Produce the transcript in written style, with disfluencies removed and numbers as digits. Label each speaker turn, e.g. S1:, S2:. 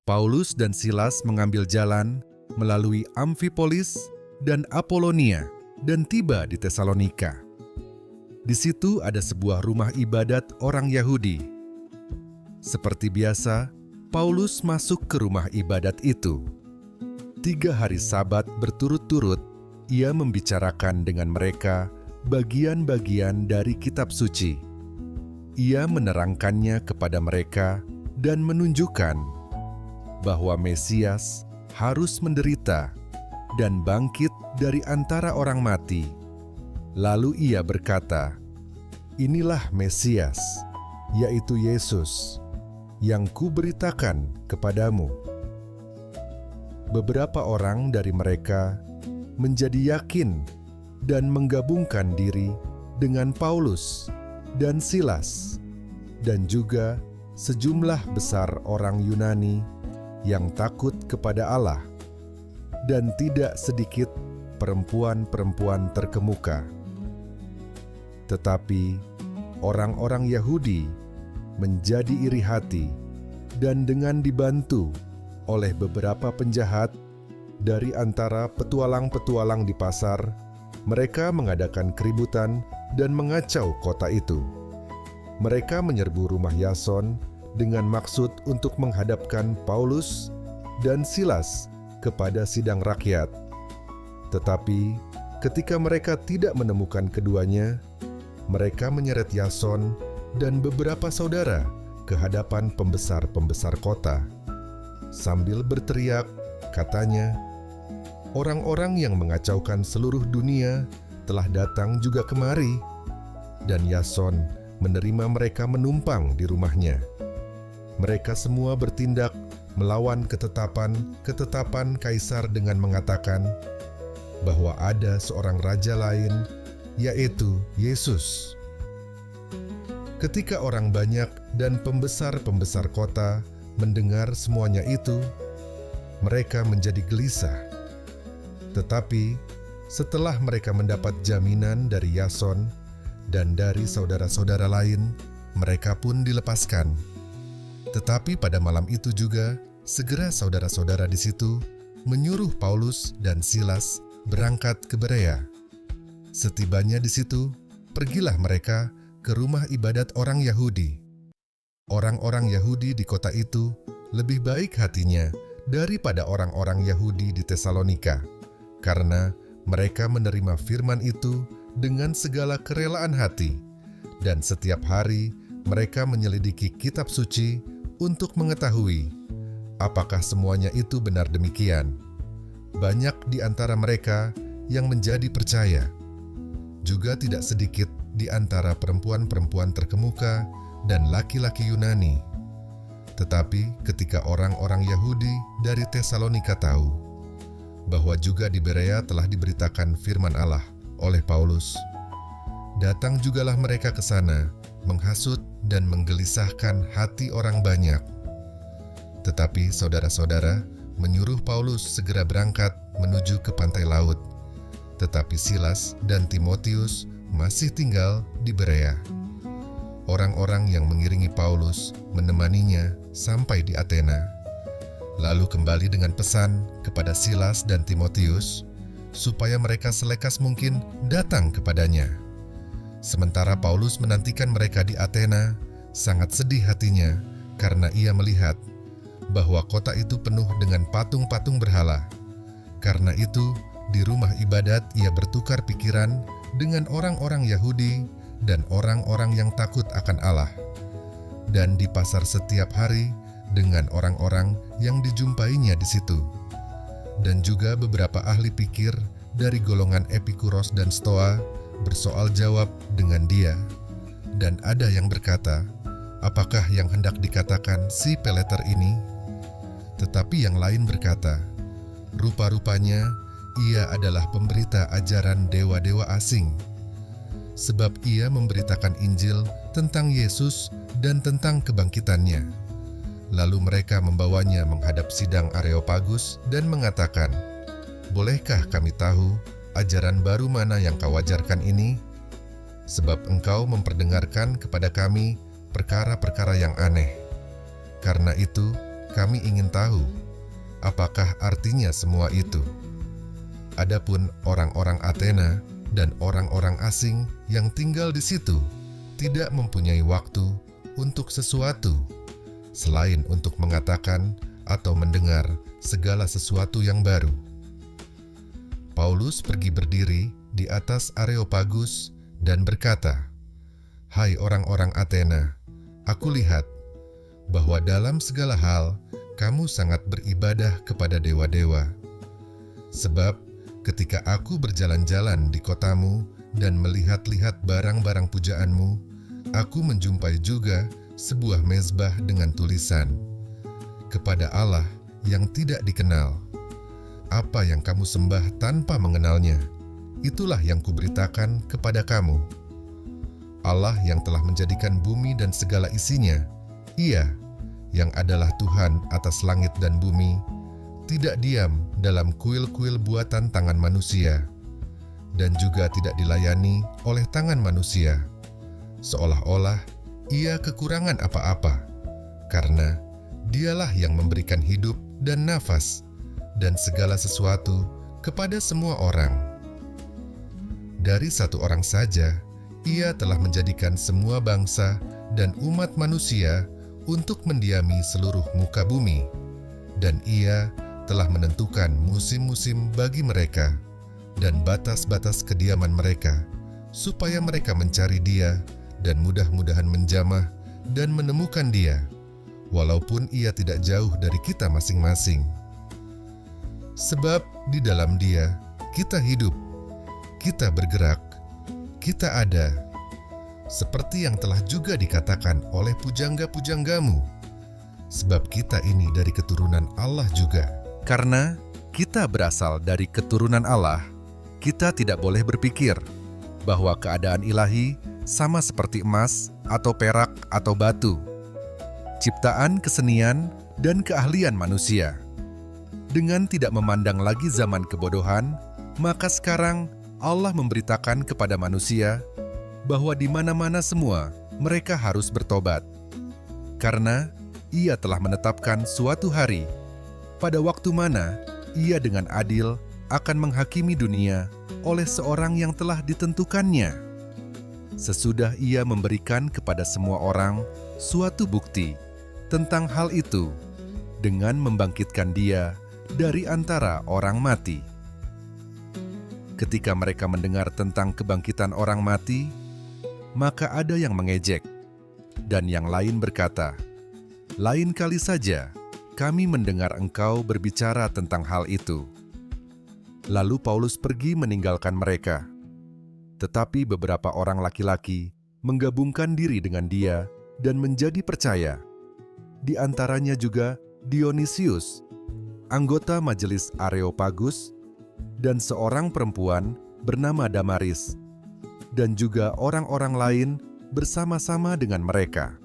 S1: Paulus dan Silas mengambil jalan melalui Amfipolis dan Apolonia dan tiba di Tesalonika. Di situ ada sebuah rumah ibadat orang Yahudi. Seperti biasa, Paulus masuk ke rumah ibadat itu. 3 hari Sabat berturut-turut, ia membicarakan dengan mereka bagian-bagian dari kitab suci. Ia menerangkannya kepada mereka dan menunjukkan bahwa Mesias harus menderita dan bangkit dari antara orang mati. Lalu ia berkata, "Inilah Mesias, yaitu Yesus, yang kuberitakan kepadamu." Beberapa orang dari mereka menjadi yakin dan menggabungkan diri dengan Paulus dan Silas, dan juga sejumlah besar orang Yunani yang takut kepada Allah, dan tidak sedikit perempuan-perempuan terkemuka. Tetapi orang-orang Yahudi menjadi iri hati, dan dengan dibantu oleh beberapa penjahat dari antara petualang-petualang di pasar, mereka mengadakan keributan dan mengacau kota itu. Mereka menyerbu rumah Yason dengan maksud untuk menghadapkan Paulus dan Silas kepada sidang rakyat. Tetapi ketika mereka tidak menemukan keduanya, mereka menyeret Yason dan beberapa saudara ke hadapan pembesar-pembesar kota. Sambil berteriak, katanya, "Orang-orang yang mengacaukan seluruh dunia telah datang juga kemari." Dan Yason menerima mereka menumpang di rumahnya. Mereka semua bertindak melawan ketetapan Kaisar dengan mengatakan bahwa ada seorang raja lain, yaitu Yesus. Ketika orang banyak dan pembesar-pembesar kota mendengar semuanya itu, mereka menjadi gelisah. Tetapi setelah mereka mendapat jaminan dari Yason dan dari saudara-saudara lain, mereka pun dilepaskan. Tetapi pada malam itu juga, segera saudara-saudara di situ menyuruh Paulus dan Silas berangkat ke Berea. Setibanya di situ, pergilah mereka ke rumah ibadat orang Yahudi. Orang-orang Yahudi di kota itu lebih baik hatinya daripada orang-orang Yahudi di Tesalonika, karena mereka menerima firman itu dengan segala kerelaan hati, dan setiap hari mereka menyelidiki kitab suci untuk mengetahui apakah semuanya itu benar demikian. Banyak di antara mereka yang menjadi percaya. Juga tidak sedikit di antara perempuan-perempuan terkemuka dan laki-laki Yunani. Tetapi ketika orang-orang Yahudi dari Tesalonika tahu bahwa juga di Berea telah diberitakan firman Allah oleh Paulus, datang jugalah mereka ke sana menghasut dan menggelisahkan hati orang banyak. Tetapi saudara-saudara menyuruh Paulus segera berangkat menuju ke pantai laut. Tetapi Silas dan Timotius masih tinggal di Berea. Orang-orang yang mengiringi Paulus menemaninya sampai di Athena, lalu kembali dengan pesan kepada Silas dan Timotius supaya mereka selekas mungkin datang kepadanya. Sementara Paulus menantikan mereka di Athena, sangat sedih hatinya karena ia melihat bahwa kota itu penuh dengan patung-patung berhala. Karena itu, di rumah ibadat ia bertukar pikiran dengan orang-orang Yahudi dan orang-orang yang takut akan Allah, dan di pasar setiap hari dengan orang-orang yang dijumpainya di situ, dan juga beberapa ahli pikir dari golongan Epikuros dan Stoa bersoal jawab dengan dia. Dan ada yang berkata, "Apakah yang hendak dikatakan si Peleter ini?" Tetapi yang lain berkata, "Rupa-rupanya ia adalah pemberita ajaran dewa-dewa asing, sebab ia memberitakan Injil tentang Yesus dan tentang kebangkitannya." Lalu mereka membawanya menghadap sidang Areopagus dan mengatakan, "Bolehkah kami tahu ajaran baru mana yang kau ajarkan ini? Sebab engkau memperdengarkan kepada kami perkara-perkara yang aneh. Karena itu, kami ingin tahu, apakah artinya semua itu? Adapun orang-orang Athena dan orang-orang asing yang tinggal di situ tidak mempunyai waktu untuk sesuatu selain untuk mengatakan atau mendengar segala sesuatu yang baru. Paulus pergi berdiri di atas Areopagus dan berkata, "Hai orang-orang Athena, aku lihat bahwa dalam segala hal kamu sangat beribadah kepada dewa-dewa. Sebab ketika aku berjalan-jalan di kotamu dan melihat-lihat barang-barang pujaanmu, aku menjumpai juga sebuah mezbah dengan tulisan, kepada Allah yang tidak dikenal. Apa yang kamu sembah tanpa mengenalnya, itulah yang kuberitakan kepada kamu. Allah yang telah menjadikan bumi dan segala isinya, Ia yang adalah Tuhan atas langit dan bumi, tidak diam dalam kuil-kuil buatan tangan manusia, dan juga tidak dilayani oleh tangan manusia, seolah-olah Ia kekurangan apa-apa, karena Dialah yang memberikan hidup dan nafas dan segala sesuatu kepada semua orang. Dari satu orang saja, Ia telah menjadikan semua bangsa dan umat manusia untuk mendiami seluruh muka bumi, dan Ia telah menentukan musim-musim bagi mereka dan batas-batas kediaman mereka, supaya mereka mencari Dia dan mudah-mudahan menjamah dan menemukan Dia, walaupun Ia tidak jauh dari kita masing-masing. Sebab di dalam Dia kita hidup, kita bergerak, kita ada, seperti yang telah juga dikatakan oleh pujangga-pujanggamu, sebab kita ini dari keturunan Allah juga. Karena kita berasal dari keturunan Allah, kita tidak boleh berpikir bahwa keadaan ilahi sama seperti emas atau perak atau batu, ciptaan kesenian dan keahlian manusia. Dengan tidak memandang lagi zaman kebodohan, maka sekarang Allah memberitakan kepada manusia bahwa di mana-mana semua mereka harus bertobat. Karena Ia telah menetapkan suatu hari, pada waktu mana Ia dengan adil akan menghakimi dunia oleh seorang yang telah ditentukannya. Sesudah Ia memberikan kepada semua orang suatu bukti tentang hal itu dengan membangkitkan Dia dari antara orang mati. Ketika mereka mendengar tentang kebangkitan orang mati, maka ada yang mengejek, dan yang lain berkata, "Lain kali saja kami mendengar engkau berbicara tentang hal itu." Lalu Paulus pergi meninggalkan mereka. Tetapi beberapa orang laki-laki menggabungkan diri dengan dia dan menjadi percaya. Di antaranya juga Dionisius, anggota majelis Areopagus, dan seorang perempuan bernama Damaris, dan juga orang-orang lain bersama-sama dengan mereka.